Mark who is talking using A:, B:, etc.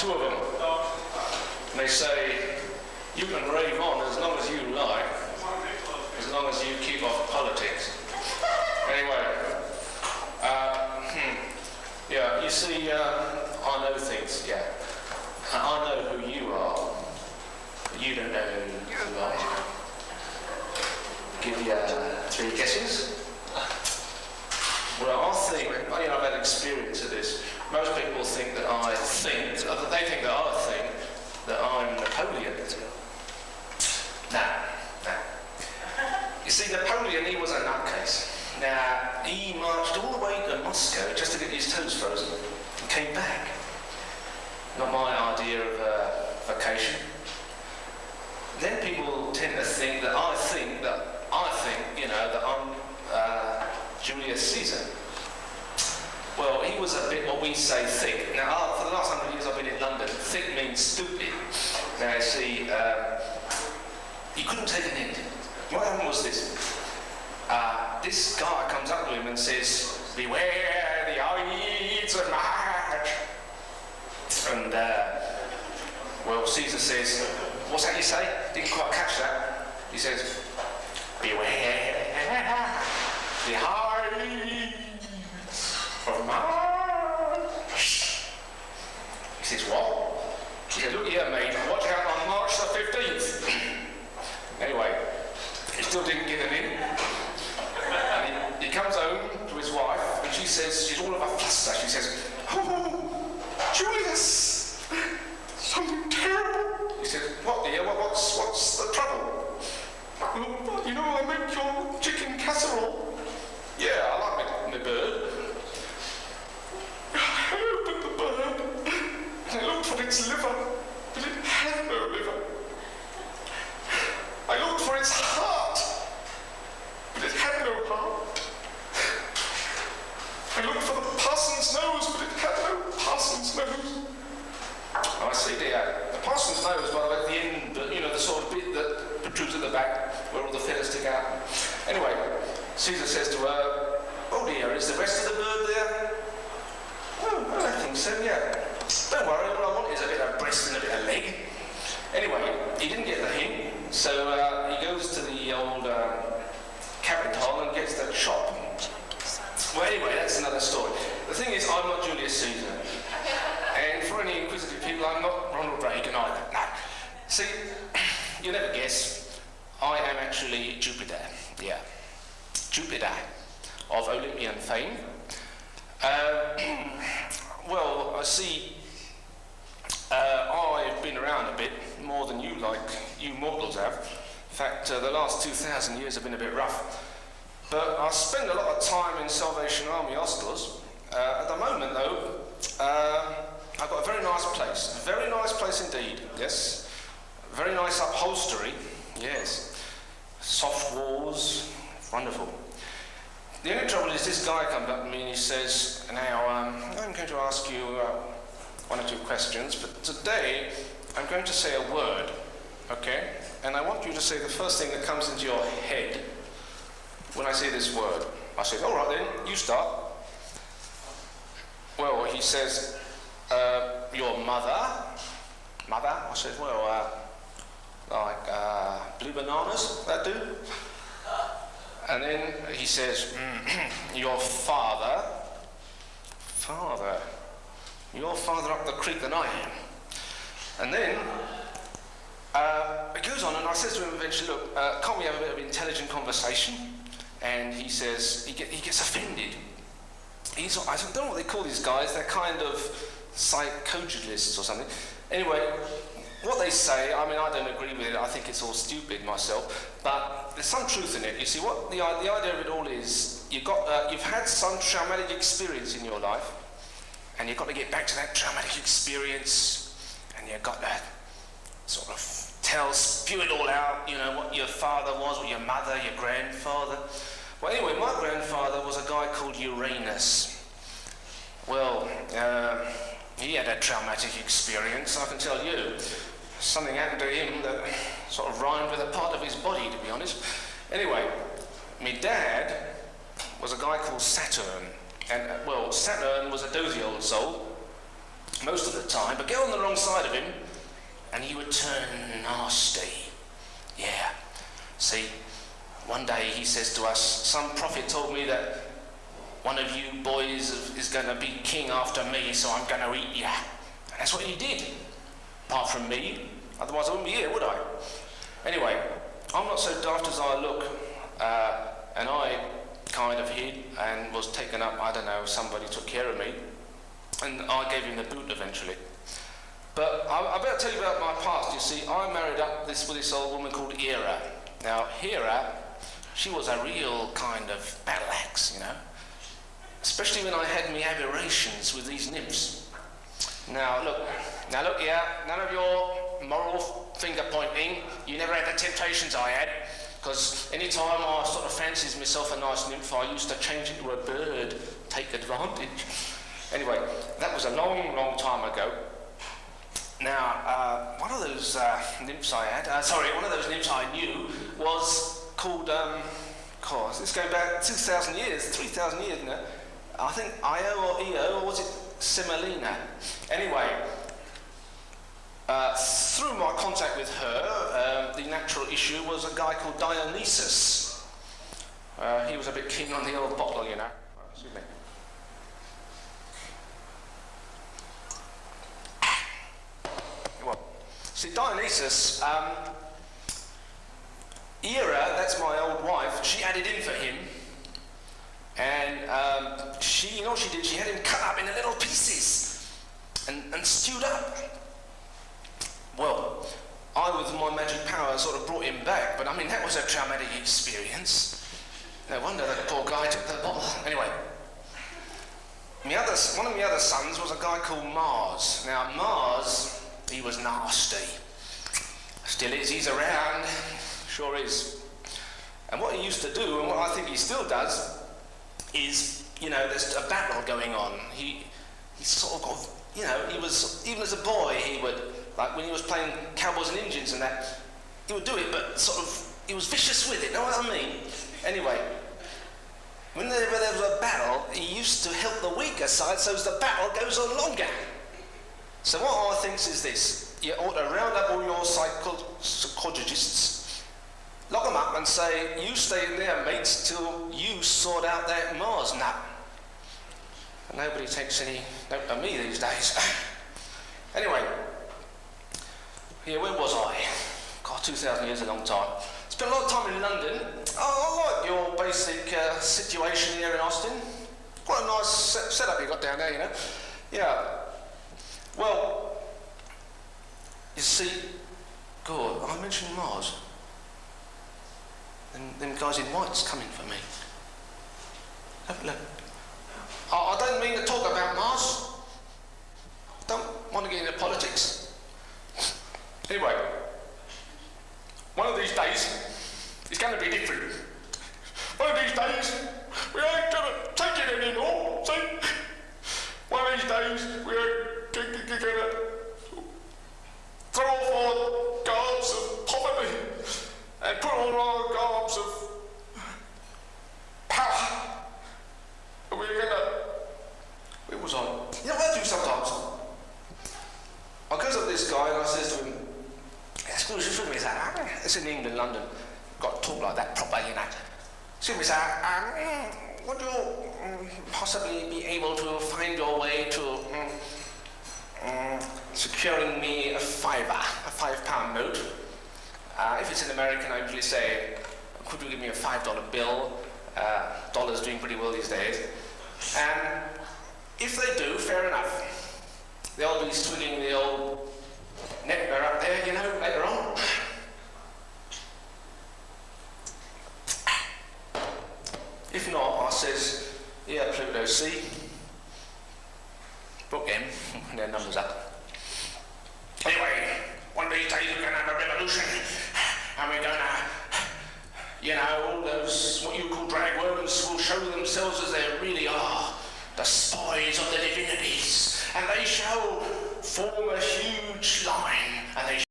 A: two of them. And they say, you can rave on as long as you like, as long as you keep off politics. Anyway, yeah, you see, I know things, yeah. I know who you are, but you don't know who you are. Give you 3 guesses. Well, I think, I've had experience of this. Most people think that they think that I'm Napoleon. Nah. You see, Napoleon, he was a nutcase. Now, he marched all the way to Moscow just to get his toes frozen and came back. Not my idea of vacation. Then people tend to think that I think, that I'm Julius Caesar. Well, he was a bit what we say thick. Now, for the last 100 years I've been in London, thick means stupid. Now, you see, he couldn't take an end. What happened was this. This guy comes up to him and says, beware the Ides of March. And, well, Caesar says, what's that you say? Didn't quite catch that. He says, beware the Ides of March. He says, what? He says, look here, mate, watch out on March the 15th. Anyway, he still didn't get an in. And he comes home to his wife, and she says, she's all of a fluster. She says, oh, Julius, something terrible. He says, what dear, what's the trouble? Well, I make your chicken casserole. Yeah, I like my bird. I opened the bird, and I looked for its liver, but it had no liver. I looked for its heart, but it had no heart. I looked for the parson's nose, but it had no parson's nose. Oh, I see, dear. The parson's nose, by the way, at the end, the sort of bit that protrudes at the back, where all the feathers stick out. Anyway, Caesar says to her, oh dear, is the rest of the bird there? Oh, I don't think so, yeah. Don't worry, all I want is a bit of breast and a bit of leg. Anyway, he didn't get the hint, so he goes to the old cabinet hall and gets the chop. Well, anyway, that's another story. The thing is, I'm not Julius Caesar. And for any inquisitive people, I'm not Ronald Reagan either. No. See, you never guess. I am actually Jupiter. Yeah. Jupiter of Olympian fame. Well, I see, I've been around a bit more than you mortals have. In fact, the last 2,000 years have been a bit rough. But I spend a lot of time in Salvation Army hostels. At the moment, though, I've got a very nice place. A very nice place indeed, yes. Very nice upholstery, yes. Soft walls, wonderful. The only trouble is this guy comes up to me and he says, now, I'm going to ask you 1 or 2 questions, but today I'm going to say a word, okay? And I want you to say the first thing that comes into your head when I say this word. I say, all right then, you start. Well, he says, your mother? Mother? I said, well, blue bananas, that do? And then he says, your father? Father? You're farther up the creek than I am. And then, it goes on, and I says to him eventually, look, can't we have a bit of intelligent conversation? And he says, he gets offended. I don't know what they call these guys, they're kind of psychologists or something. Anyway, what they say, I don't agree with it, I think it's all stupid myself, but there's some truth in it. You see, what the idea of it all is, you've had some traumatic experience in your life, and you've got to get back to that traumatic experience, and you've got to sort of spew it all out, what your father was, or your mother, your grandfather. Well, anyway, my grandfather was a guy called Uranus. Well, he had a traumatic experience, I can tell you. Something happened to him that sort of rhymed with a part of his body, to be honest. Anyway, my dad was a guy called Saturn. And, Saturn was a dozy old soul. most of the time, but get on the wrong side of him and he would turn nasty. Yeah. See, one day he says to us, some prophet told me that one of you boys is going to be king after me, so I'm going to eat you. And that's what he did. Apart from me, otherwise I wouldn't be here, would I? Anyway, I'm not so daft as I look, and I kind of hid and was taken up, I don't know, somebody took care of me, and I gave him the boot eventually. But I better tell you about my past. You see, I married up with this old woman called Hera. Now, Hera, she was a real kind of battle axe, you know, especially when I had me aberrations with these nymphs. Now look here, none of your moral finger pointing. You never had the temptations I had, because any time I sort of fancied myself a nice nymph, I used to change it to a bird, take advantage. Anyway, that was a long, long time ago. Now, one of those nymphs I had, one of those nymphs I knew was called, this going back 2,000 years, 3,000 years, you know. I think Io or Io, or was it Semolina? Anyway, through my contact with her, the natural issue was a guy called Dionysus. He was a bit keen on the old bottle, you know. Excuse me. Well, see, Dionysus, Hera, that's my old wife, she added in for him. And she, you know what she did? She had him cut up into little pieces and stewed up. Well, I, with my magic power, sort of brought him back, but I mean, that was a traumatic experience. No wonder that poor guy took the bottle. Anyway, one of my other sons was a guy called Mars. Now, Mars, he was nasty. Still is, he's around, sure is. And what he used to do, and what I think he still does, is, you know, there's a battle going on. He sort of got, you know, he was, even as a boy, he would, like when he was playing Cowboys and Indians and that, he would do it, but sort of, he was vicious with it, know what I mean? Anyway, whenever there was a battle, he used to help the weaker side so as the battle goes on longer. So what I think is this: you ought to round up all your psychologists, lock them up and say, you stay in there, mates, till you sort out that Mars nut. And nobody takes any note of me these days. Anyway, yeah, where was I? God, 2,000 years is a long time. Spent a lot of time in London. I like your basic situation here in Austin. Quite a nice setup you got down there, you know. Yeah. Well, you see, God, I mentioned Mars. Them guys in white's coming for me. Look. I don't mean to talk about Mars. I don't want to get into politics. Anyway, one of these days, it's going to be different. One of these days, we ain't going to take it anymore, see? One of these days, we ain't going to throw off our garbs of poverty and put on our garbs of power. And we're going to... Where was I? You know what I do sometimes? I goes up to this guy and I says to him, excuse me, sir, it's in England, London, got to talk like that proper, you know. Excuse me, sir, would you possibly be able to find your way to securing me a £5 note? If it's in American, I usually say, could you give me a $5 bill? Dollar's doing pretty well these days. And if they do, fair enough. They'll be swinging the old nectar up there, you know, later on. If not, I says, yeah, Pluto, see? Book them, their numbers up. Anyway, one of these days we're going to have a revolution, and we're going to, you know, all those, what you call drag worms, will show themselves as they really are, the spies of the divinities, and they shall form a huge line, and they